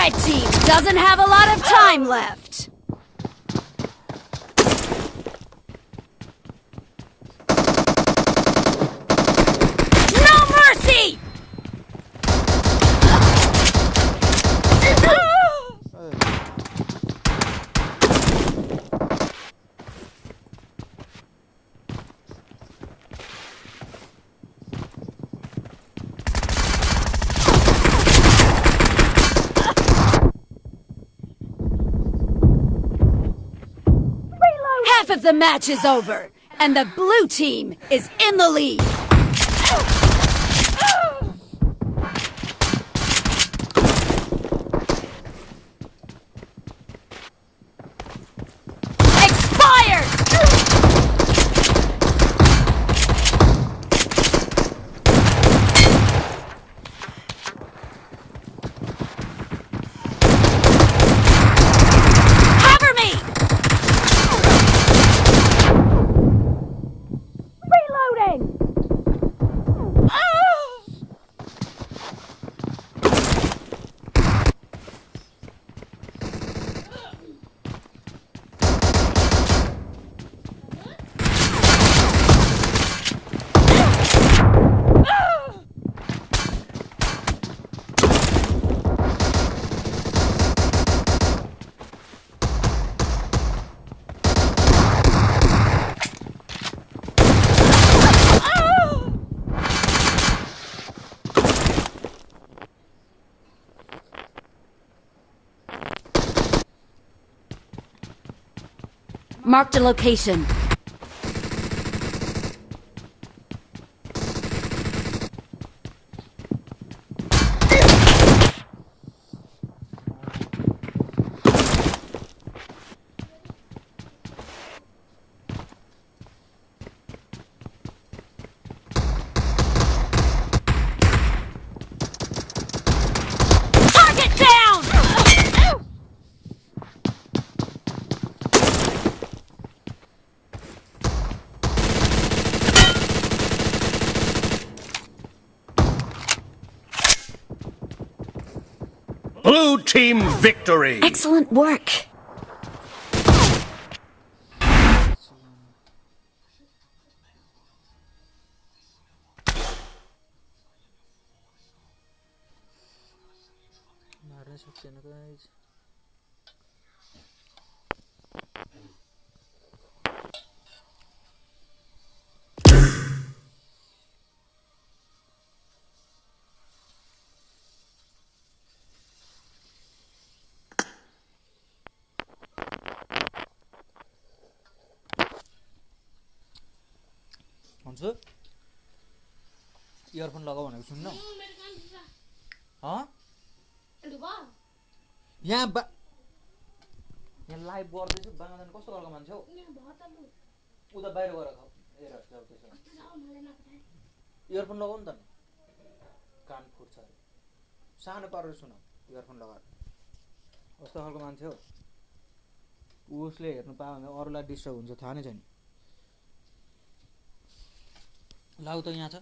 Red team doesn't have a lot of time left. No mercy! Half of the match is over, and the blue team is in the lead. Expired! Cover me! Reloading! Marked a location. Target down! Blue team victory! Excellent work. हुन्छ earphone लगाऊ भनेको सुन्न यहाँ live गर्दैछु बाँगादैन कस्तो खालको मान्छे हौ उता बाहिर गएर खाऊ इयरफोन लगाऊ नि त कान फुट्छ सानो पारेर सुन इयरफोन लगाएर कस्तो खालको मान्छे हो उसले हेर्नु पायो भने अरूलाई डिस्टर्ब हुन्छ थाहा नै छैन लाउ त यहाँ छ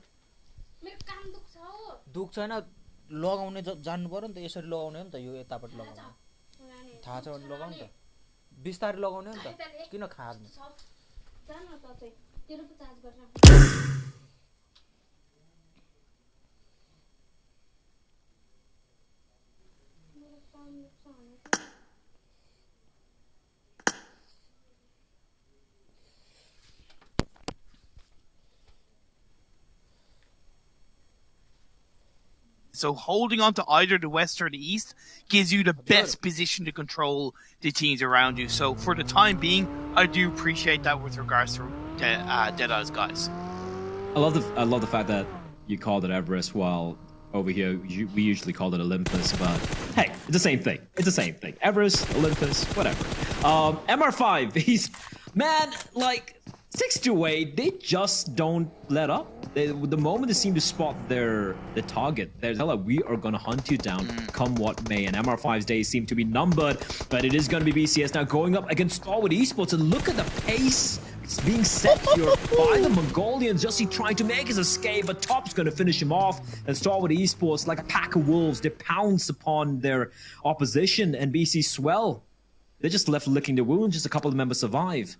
मेरो कान दुख्छ हो दुख छैन लगाउने जान्नु पर्यो नि त यसरी लगाउने हो नि त यो यतापट्टि लगाउने थाहा छ भने लगाउ नि त बिस्तारै लगाउने हो नि त किन खार्ने जान न त चाहिँ तेरो त चार्ज गर्न मेरो कान दुख्छ भनेको So holding on to either the west or the east gives you the best position to control the teams around you. So for the time being, I do appreciate that with regards to Deadeye's guys. I love the fact that you called it Everest while over here we usually call it Olympus, but hey, it's the same thing. It's the same thing. Everest, Olympus, whatever. MR5, he's man like 6 to 8. They just don't let up. The moment they seem to spot the target, they're like, we are gonna hunt you down, come what may. And MR5's days seem to be numbered, but it is gonna be BCS now going up against Starwood Esports. And look at the pace It's being set here by the Mongolians. Just he trying to make his escape, but Top's going to finish him off. And Starwood Esports, like a pack of wolves, they pounce upon their opposition. And BC Swell, they're just left licking their wounds. Just a couple of members survive.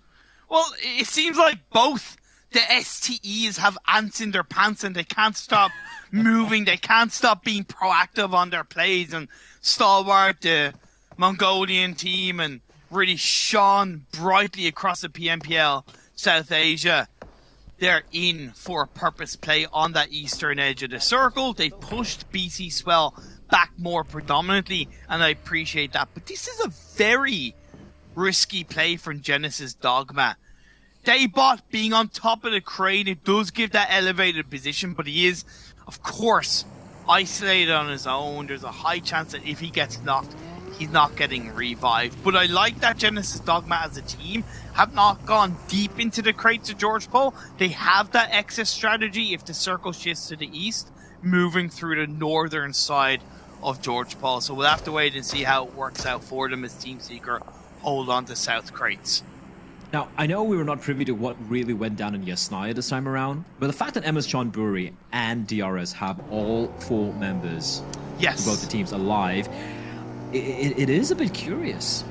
Well, it seems like both the STEs have ants in their pants and they can't stop moving. They can't stop being proactive on their plays. And Stalwart, the Mongolian team, and really shone brightly across the PMPL South Asia. They're in for a purpose play on that eastern edge of the circle. They've pushed BC Swell back more predominantly, and I appreciate that. But this is a very risky play from Genesis Dogma. Daybot being on top of the crane, it does give that elevated position, but he is, of course, isolated on his own. There's a high chance that if he gets knocked, he's not getting revived. But I like that Genesis Dogma as a team have not gone deep into the crates of George Paul. They have that exit strategy if the circle shifts to the east, moving through the northern side of George Paul. So we'll have to wait and see how it works out for them as Team Seeker hold on to south crates. Now, I know we were not privy to what really went down in Yasnaya this time around, but the fact that MS John Brewery and DRS have all 4 members yes, of both the teams alive, it is a bit curious.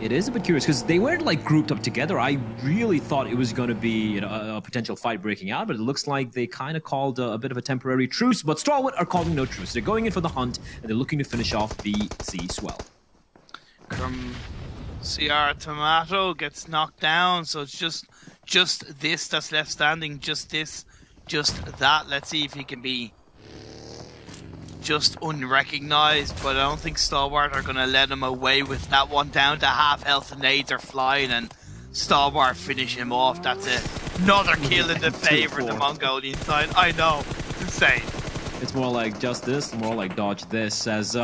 It is a bit curious because they weren't like grouped up together. I really thought it was going to be a potential fight breaking out, but it looks like they kind of called a bit of a temporary truce. But Starwood are calling no truce. They're going in for the hunt and they're looking to finish off BC Swell. CR Tomato gets knocked down, so it's just this that's left standing, just this, just that. Let's see if he can be just unrecognized, but I don't think Stalwart are going to let him away with that one. Down to half health, and nades are flying, and Stalwart finish him off. That's another kill in the favor of the Mongolian side. I know, it's insane. It's more like just this, more like dodge this, as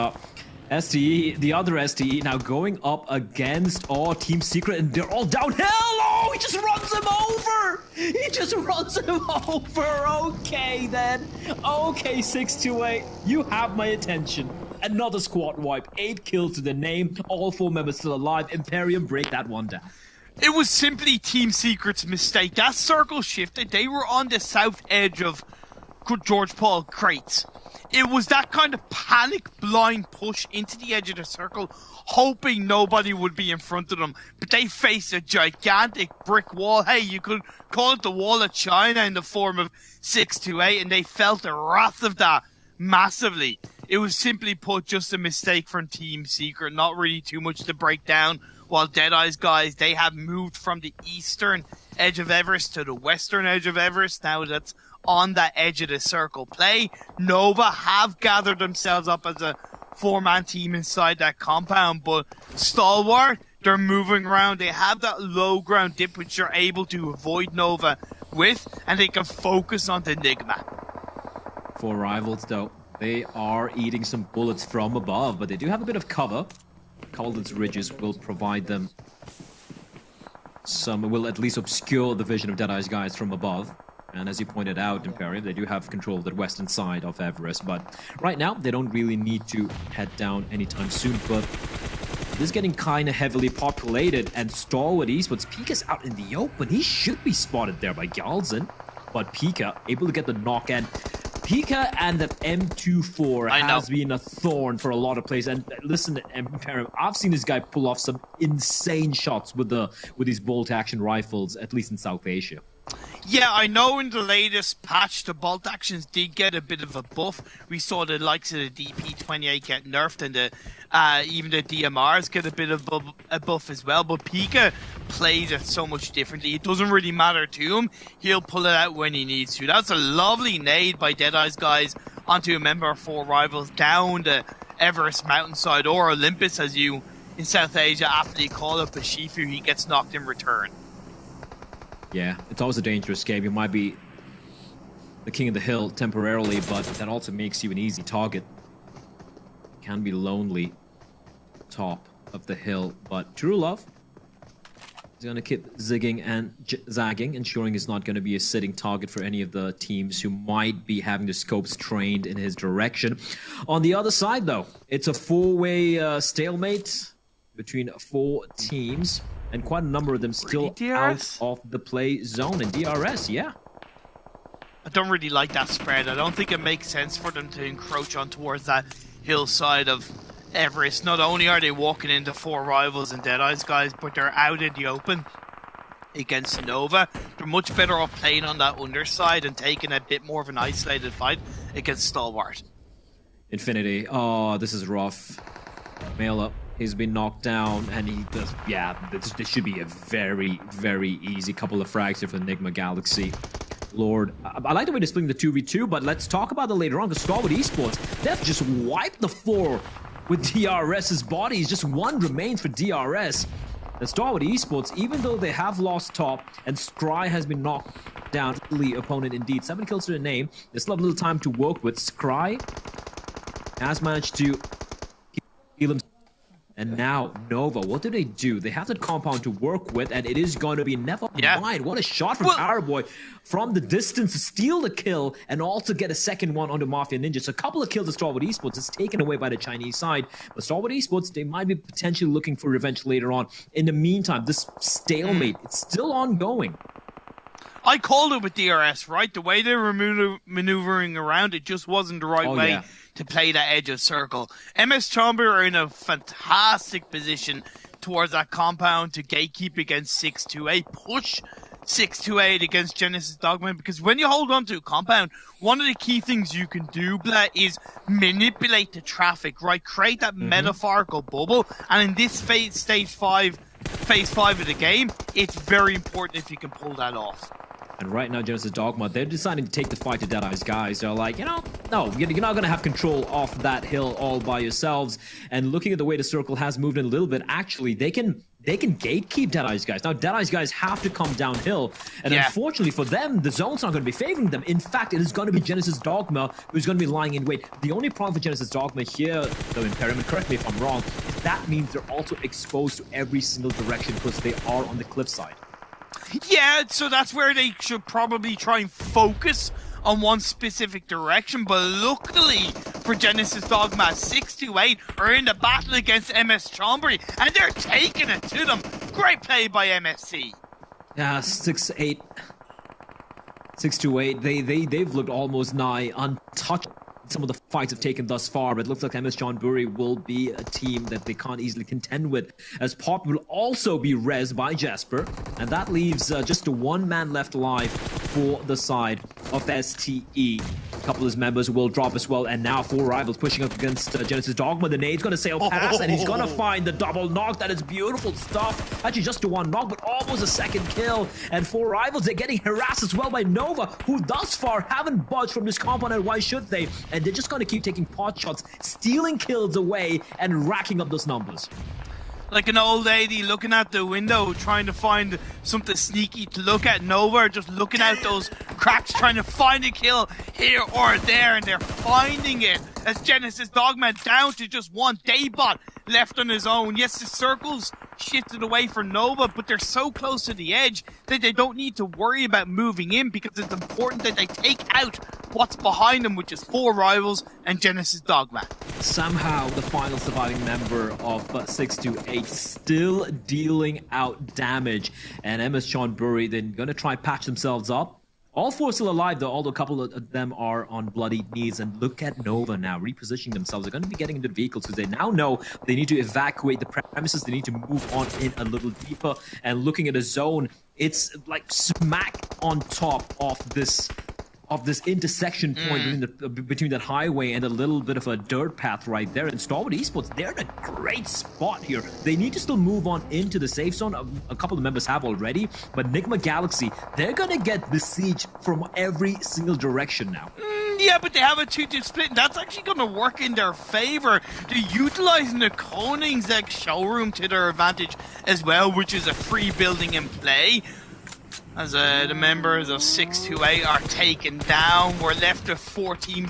STE, the other STE, now going up against Team Secret, and they're all downhill. Oh, he just runs him over. He just runs him over. Okay, then. Okay, 628, you have my attention. Another squad wipe, 8 kills to the name, all 4 members still alive. Imperium break that one down. It was simply Team Secret's mistake. That circle shifted. They were on the south edge of George Paul crates. It was that kind of panic blind push into the edge of the circle, hoping nobody would be in front of them. But they faced a gigantic brick wall. Hey, you could call it the wall of China in the form of 628, and they felt the wrath of that massively. It was simply put just a mistake from Team Secret, not really too much to break down. While Deadeye's guys, they have moved from the eastern edge of Everest to the western edge of Everest. Now that's on that edge of the circle play. Nova have gathered themselves up as a 4-man team inside that compound, but Stalwart, they're moving around. They have that low ground dip which you're able to avoid Nova with, and they can focus on the Enigma. 4 rivals though, they are eating some bullets from above, but they do have a bit of cover. Calden's Ridges will provide them some, will at least obscure the vision of Deadeye's guys from above. And as you pointed out, Imperium, they do have control of the western side of Everest, but right now they don't really need to head down anytime soon. But this is getting kind of heavily populated, and Starwood Esports, Pika's out in the open. He should be spotted there by guyzz, but Pika able to get the knock, and Pika and that M24 has been a thorn for a lot of players. And listen, Imperium, I've seen this guy pull off some insane shots with these bolt action rifles, at least in South Asia. Yeah, I know in the latest patch, the bolt actions did get a bit of a buff. We saw the likes of the DP28 get nerfed, and even the DMRs get a bit of a buff as well. But Pika plays it so much differently. It doesn't really matter to him. He'll pull it out when he needs to. That's a lovely nade by Deadeye's guys onto a member of 4 rivals down the Everest mountainside, or Olympus, as you in South Asia aptly call it, but Shifu, he gets knocked in return. Yeah, it's always a dangerous game. You might be the king of the hill temporarily, but that also makes you an easy target. Can be lonely top of the hill, but True Love is going to keep zigging and zagging, ensuring he's not going to be a sitting target for any of the teams who might be having the scopes trained in his direction. On the other side, though, it's a 4-way stalemate between 4 teams. and quite a number of them still Really, out DRS? of the play zone. And DRS, yeah. I don't really like that spread. I don't think it makes sense for them to encroach on towards that hillside of Everest. Not only are they walking into 4 rivals and Deadeye's guys, but they're out in the open against Nova. They're much better off playing on that underside and taking a bit more of an isolated fight against Stalwart. Infinity. Oh, this is rough. Mail up. He's been knocked down, and he does. Yeah, this should be a very, very easy couple of frags here for Enigma Galaxy. Lord, I like the way they're splitting the 2v2, but let's talk about that later on. Because Stalwart Esports, they've just wiped the floor with DRS's bodies. Just one remains for DRS. And Stalwart Esports, even though they have lost top, and Scry has been knocked down, the opponent indeed. 7 kills to the name. They still have a little time to work with. Scry has managed to heal himself. And now, Nova, what do? They have that compound to work with, and it is going to be never mind. What a shot from Powerboy from the distance to steal the kill and also get a second one onto Mafia Ninja. So a couple of kills to Stalwart Esports is taken away by the Chinese side. But Stalwart Esports, they might be potentially looking for revenge later on. In the meantime, this stalemate, it's still ongoing. I called it with DRS, right? The way they were maneuvering around, it just wasn't the right way to play that edge of circle. MS Chomber are in a fantastic position towards that compound to gatekeep against 628, push 628 against Genesis Dogman, because when you hold on to a compound, one of the key things you can do, Blah, is manipulate the traffic, right? Create that metaphorical bubble, and in this phase 5 of the game, it's very important if you can pull that off. And right now, Genesis Dogma, they're deciding to take the fight to Deadeye's guys. They're like, no, you're not going to have control of that hill all by yourselves. And looking at the way the circle has moved in a little bit, actually, they can gatekeep Deadeye's guys. Now, Deadeye's guys have to come downhill. And unfortunately for them, the zone's not going to be favoring them. In fact, it is going to be Genesis Dogma who's going to be lying in wait. The only problem for Genesis Dogma here, though, Imperium, correct me if I'm wrong, is that means they're also exposed to every single direction because they are on the cliffside. Yeah, so that's where they should probably try and focus on one specific direction. But luckily for Genesis Dogma, 628 are in the battle against MS Chombury, and they're taking it to them. Great play by MSC. Yeah, 628. They've looked almost nigh untouched. Some of the fights have taken thus far, but it looks like MS John Burry will be a team that they can't easily contend with, as Pop will also be rezzed by Jasper, and that leaves just a 1 man left alive for the side of STE. A couple of his members will drop as well, and now 4 rivals pushing up against Genesis Dogma. The nade's going to sail past, and he's going to find the double knock. That is beautiful stuff. Actually, just a 1 knock, but almost a second kill. And 4 rivals, they're getting harassed as well by Nova, who thus far haven't budged from this compound, and why should they? And they're just going to keep taking pot shots, stealing kills away, and racking up those numbers. Like an old lady looking out the window, trying to find something sneaky to look at. Nova just looking out those cracks, trying to find a kill here or there, and they're finding it. As Genesis Dogman down to just 1 Daybot left on his own. Yes, the circles shifted away for Nova, but they're so close to the edge that they don't need to worry about moving in, because it's important that they take out what's behind them, which is 4 rivals and Genesis Dogman. Somehow, the final surviving member of 628 still dealing out damage, and MS Sean Burry then going to try patch themselves up. All 4 still alive, though, although a couple of them are on bloody knees. And look at Nova now, repositioning themselves. They're going to be getting into the vehicles because they now know they need to evacuate the premises. They need to move on in a little deeper. And looking at a zone, it's like smack on top of this intersection point between that highway and a little bit of a dirt path right there. And Stalwart Esports, they're in a great spot here. They need to still move on into the safe zone. A couple of members have already, but Enigma Galaxy, they're gonna get besieged from every single direction now. Yeah, but they have a 2-2 split, and that's actually going to work in their favor. They're utilizing the Koenigsegg showroom to their advantage as well, which is a free building in play. As the members of 628 are taken down, we're left with 13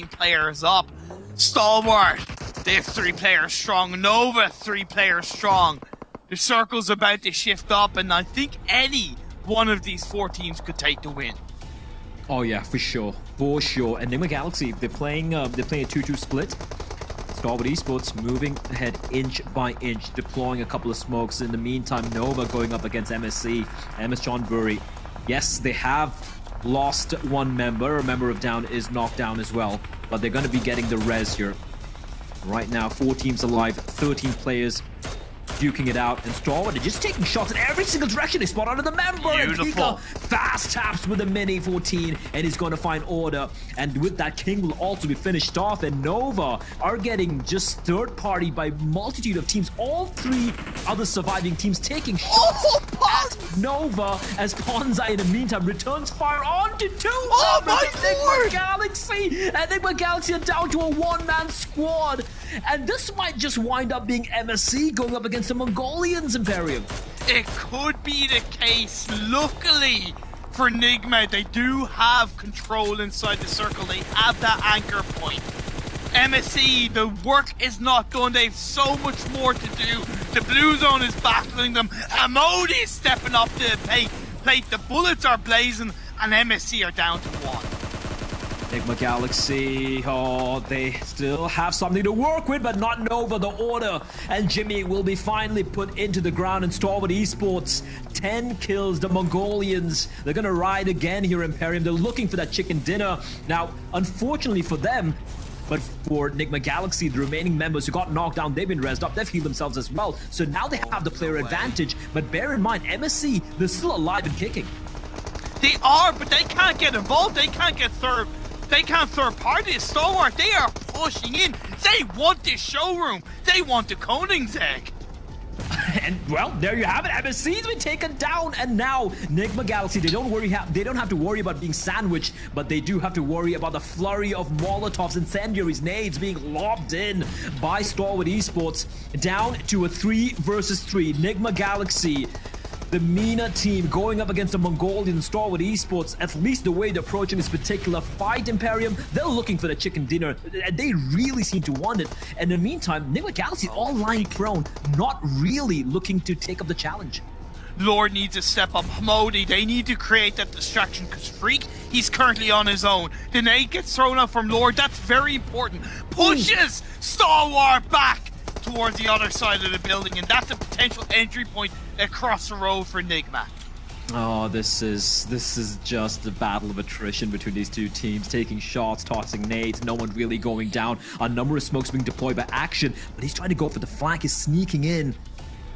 players up. Stalwart, they have 3 players strong. Nova, 3 players strong. The circle's about to shift up, and I think any one of these 4 teams could take the win. Oh yeah, for sure. For sure. Enigma Galaxy, they're playing a 2-2 split. Starboard Esports moving ahead inch by inch, deploying a couple of smokes. In the meantime, Nova going up against MSC. MS John Burry. Yes, they have lost one member. A member of Down is knocked down as well, but they're going to be getting the res here. Right now, 4 teams alive, 13 players duking it out, and Starboard are just taking shots in every single direction. They spot out of the member, Beautiful. and Pika fast taps with a mini 14, and he's going to find order. And with that, King will also be finished off, and Nova are getting just third party by multitude of teams. All 3 other surviving teams taking shots at Nova, as Ponzai in the meantime returns fire onto 2 Enigma Galaxy. Enigma Galaxy are down to a 1-man squad, and this might just wind up being MSC going up against the Mongolians, Imperium. It could be the case. Luckily for Enigma, they do have control inside the circle. They have that anchor point. MSC, the work is not done. They have so much more to do. The blue zone is battling them. Amodi is stepping up the plate. The bullets are blazing, and MSC are down to 1. Enigma Galaxy, oh, they still have something to work with, but not Nova. The order and Jimmy will be finally put into the ground, and Starboard Esports, 10 kills. The Mongolians, they're gonna ride again here, Imperium. They're looking for that chicken dinner. Now, unfortunately for them, but for Enigma Galaxy, the remaining members who got knocked down, they've been rezzed up. They've healed themselves as well. So now they have the player advantage. But bear in mind, MSC, they're still alive and kicking. They are, but they can't get involved. They can't get third. They can't third party a stalwart. They are pushing in. They want this showroom. They want the Koenigsegg. And well, there you have it. MSC's been taken down, and now Enigma Galaxy, they don't have to worry about being sandwiched, but they do have to worry about the flurry of Molotovs, incendiaries, nades being lobbed in by Starboard Esports. Down to a 3 versus 3. Enigma Galaxy, the MENA team, going up against the Mongolian Starboard Esports. At least the way they're approaching this particular fight, Imperium, they're looking for the chicken dinner. They really seem to want it. And in the meantime, Enigma Galaxy all lying prone, not really looking to take up the challenge. Lord needs to step up. Modi, they need to create that distraction, because Freak, he's currently on his own. The nade gets thrown out from Lord. That's very important. Pushes Stalwart back towards the other side of the building, and that's a potential entry point across the road for Enigma. Oh, this is just a battle of attrition between these 2 teams, taking shots, tossing nades, no one really going down. A number of smokes being deployed by Action, but he's trying to go for the flank. He's sneaking in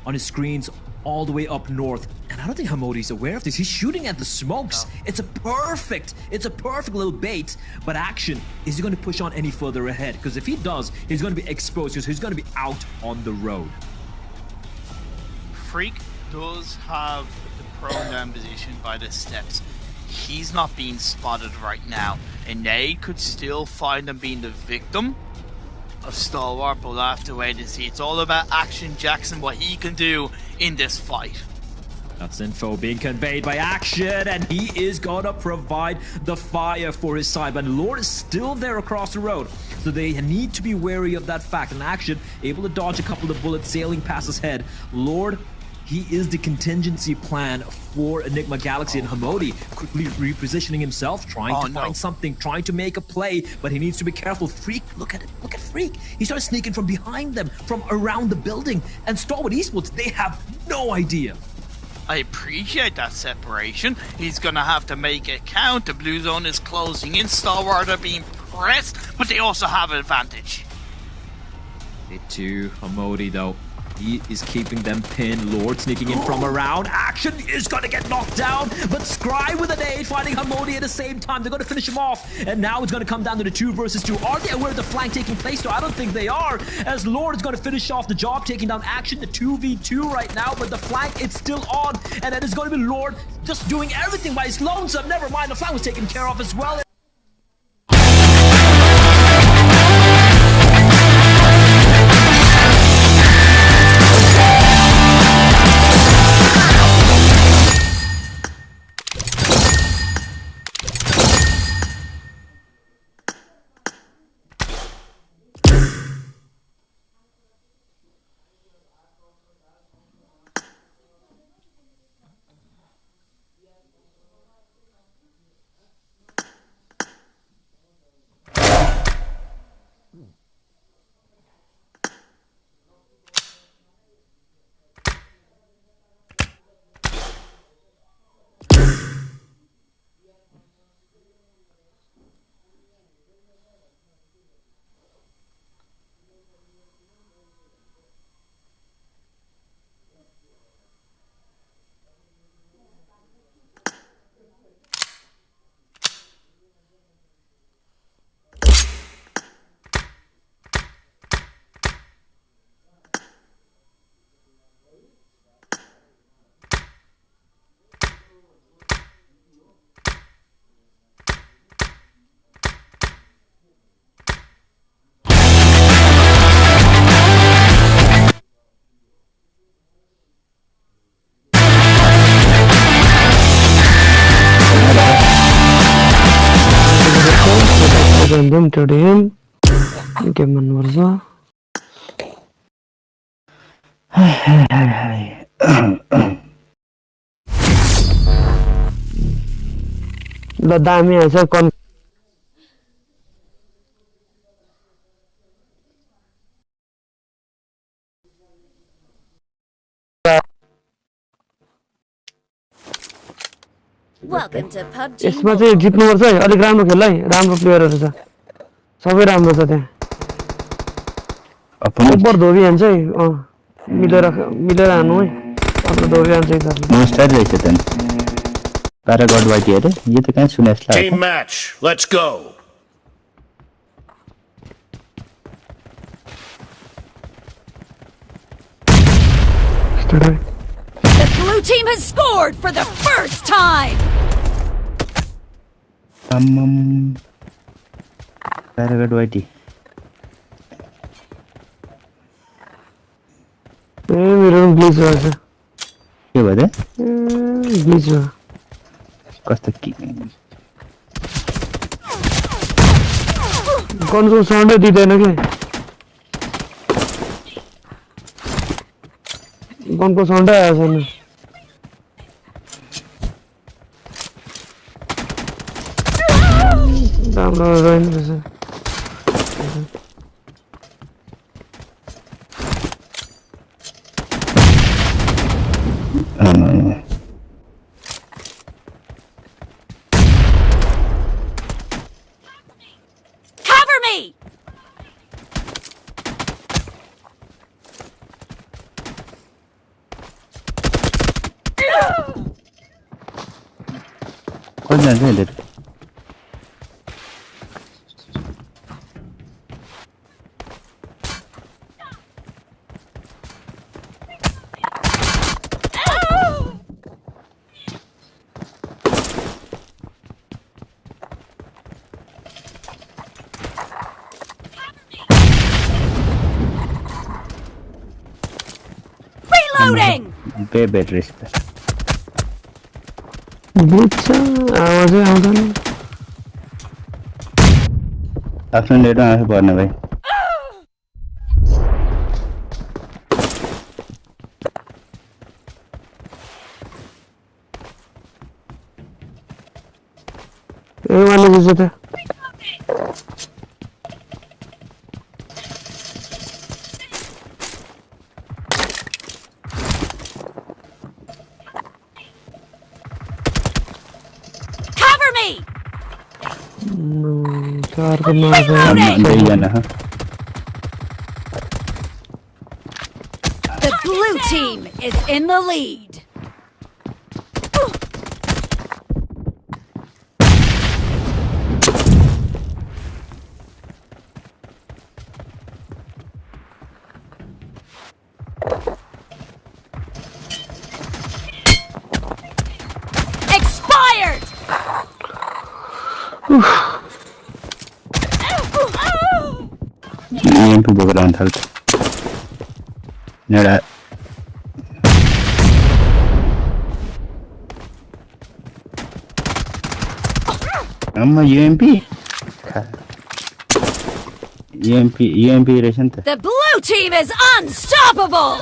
on his screens all the way up north, and I don't think Hamodi's aware of this. He's shooting at the smokes. No. It's a perfect little bait, but Action, is he going to push on any further ahead? Because if he does, he's going to be exposed, because he's going to be out on the road. Freak does have the prone down position by the steps. He's not being spotted right now, and they could still find him being the victim of Stalwart, but we'll have to wait and see. It's all about Action Jackson, what he can do in this fight. That's info being conveyed by Action, and he is gonna provide the fire for his side. But Lord is still there across the road, so they need to be wary of that fact. And Action able to dodge a couple of bullets sailing past his head. Lord, he is the contingency plan for Enigma Galaxy, and Hamodi quickly repositioning himself, trying to find something, trying to make a play, but he needs to be careful. Freak, look at it, look at Freak. He starts sneaking from behind them, from around the building, and Starboard Esports, they have no idea. I appreciate that separation. He's gonna have to make it count. The blue zone is closing in. Stalwart are being pressed, but they also have an advantage. They do. Hamodi, though, he is keeping them pinned. Lord sneaking in from around. Action is gonna get knocked down, but Scry with a nade, finding Hamodi at the same time. They're gonna finish him off, and now it's gonna come down to the 2 versus 2. Are they aware of the flank taking place? No, I don't think they are, as Lord is gonna finish off the job, taking down Action, the 2v2 right now, but the flank, it's still on, and that is gonna be Lord just doing everything by his lonesome. Never mind, the flank was taken care of as well. random today. के मन पर्छ ल दामी आछ कन Welcome to Pubg. यसमा चाहिँ जित्नु पर्छ है अलिक राम्रो खेल है राम्रो प्लेयरहरु छ सबै राम्रो छ त्यहाँ ऊपर धोबी हान्छ है मिलेर हान्नु है आफ्नो धोबी हान्छ एकदम मोस्टर रहेछ त तारा गड वाइटी हेरे यो त कहाँ सुने जस्तो Team match. Let's go. The blue team has scored for the first time. तारा गड वाइटी ए मेरो ग्लिच भएछ के भयो ग्लिच भयो कस्तो के कन्सोल साउन्डै दिँदैन के गनको साउन्डै आएको छैन राम्रो रहेन रहेछ Cover me. कति जान्छ नि Reloading. बेड रेस ग्लिच छ आवाजै आउँदैन आफ्नो नेटमा आफै पर्ने भाइ ए वाले जित्छ त Cover me. चारको मार्छ दुईजना The blue team is in the lead. Expired. MP बोकेर आउनु थाल्छ एउटा आम्मा यूएमपी रहेछ नि त The blue team is unstoppable.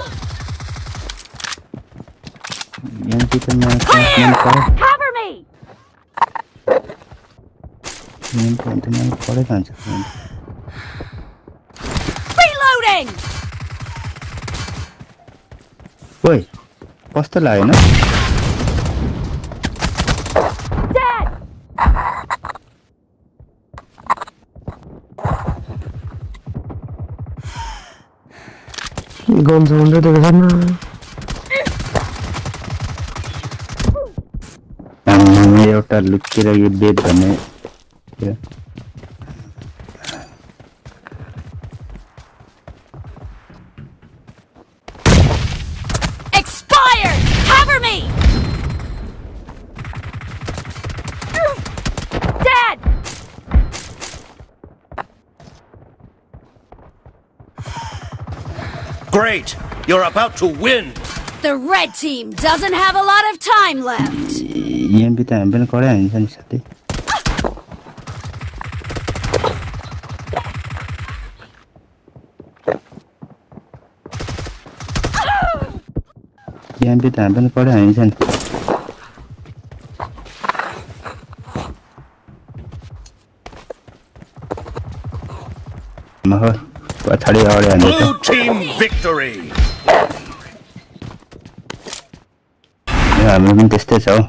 UMP त Clear. Cover me. यूएमपी त मलाई पढै खान्छ Reloading. ओइ कस्तो लागेन Dead. गन साउन्डै दिएको छैन आम्मा एउटा लुकेर यो बेड भन्ने थियो। Expired. Cover me. Dead. Great! You're about to win! The red team doesn't have a lot of time left. UMP त हामी पनि कडै हान्छ नि साथै एमपी त पनि पढे हामी छन् महो पछाडी अगाडि हान्दै छ Blue team victory. हाम्रो पनि त्यस्तै छ हौ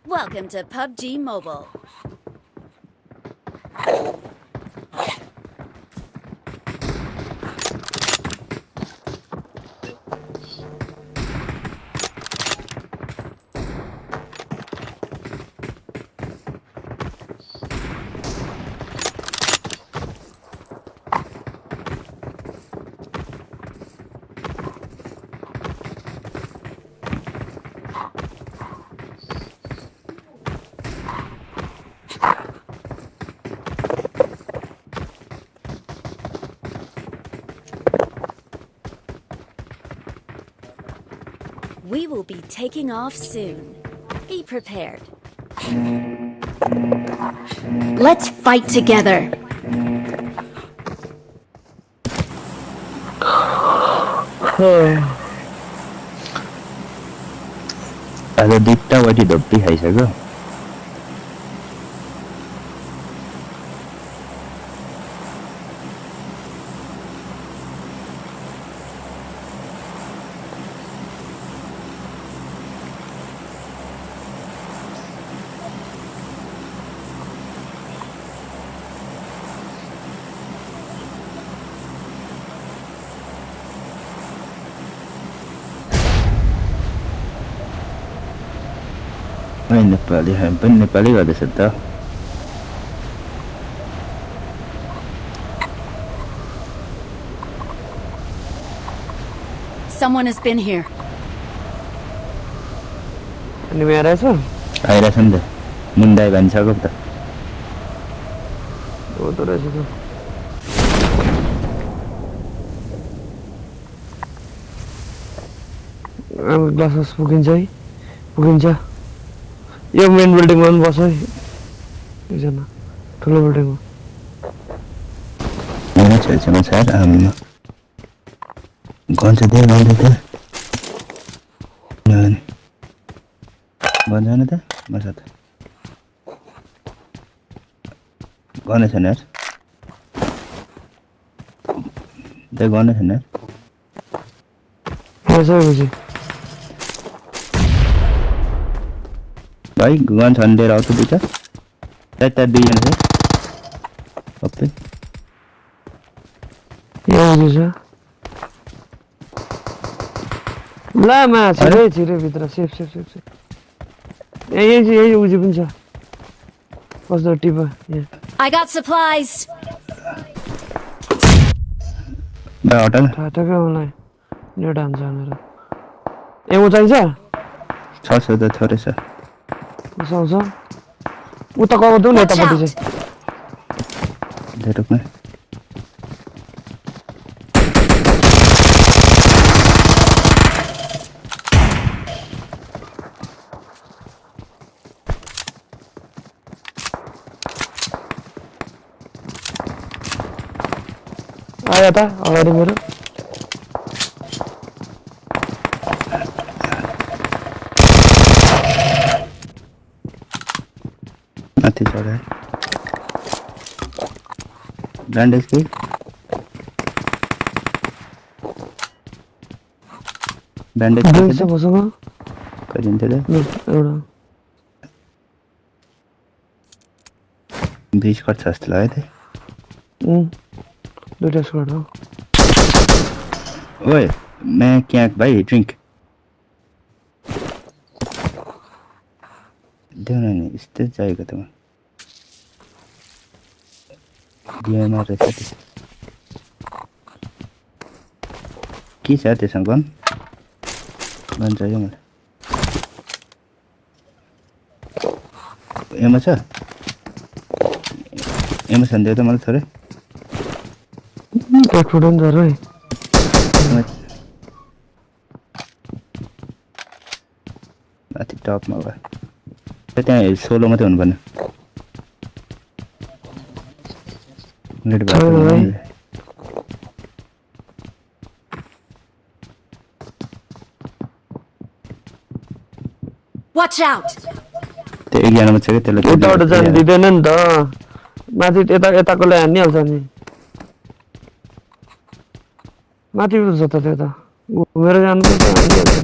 Welcome to PUBG Mobile. We will be taking off soon. Be prepared. Let's fight together. आज दुईटा वाटी धप्पी खाइसक्यो नेपाली हामी पनि नेपाली गर्दैछ त Someone has been here. अनि मेरा छ आइरहेछ नि त मुन्दाई भनिसक्यो त हो त रहेछ त अब ग्लासेस पुगिन्छ है पुगिन्छ यो मेन बिल्डिङमा पनि बस है एकजना ठुलो बिल्डिङमा मेरो छेउछाउमा छ यार आम्मा गन्छ दे गन्छ त गन्छ त मर्छ त गर्ने छैन यार दे गर्ने छैन यार भाइ गन छन् लिएर आउँछु दुईटा त्यता दुईजना छ ओके यहाँ छ ला मा छिरै भित्र सेफ यही उजी पनि छ कस्तो टिपा I got supplies. बा हटा न ठ्याक्कै मलाई नेट हान्छ भनेर एमो चाहिन्छ छ त थोरै छ आउँछ उता कमाउँदै न यतापट्टि चाहिँ धेरै रुकमा आयो त अगाडि मेरो माथि चढाए ब्यान्डेज कि ब्यान्डेज छ मसँग कति दिन्थ्यो त एउटा दुई स्क्वाड छ जस्तो लाग्यो दुईटा स्क्वाड हो ओए मैं क्या भाई ड्रिंक देऊ न नि यस्तै चाहिएको त दिएन रहेछ के छ त्यसमा गन चाहियो मलाई एमा छ एमा छ देऊ त मलाई थोरै क्याटफुडन छ रे माथि टपमा भयो त्यहाँ सोलो मात्रै हुनुपर्ने लेट भयो Watch out! त्यो 11 मा छ के त्यसले उताबाट जान दिदैन नि त माथि यताकोले हान्निहाल्छ नि माथि छ त त्यो त घुमेर जानुपर्छ हान्निहाल्छ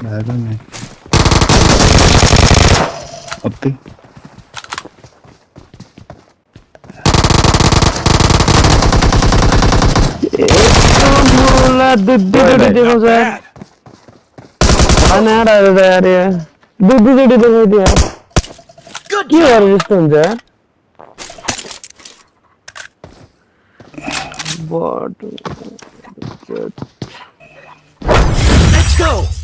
भागो न अप्पे बोला दुद्धि देखो सर खाना आ रहा है यार ये दुद्धि दिखाई दिया क्यों यार इस तरह से Let's go!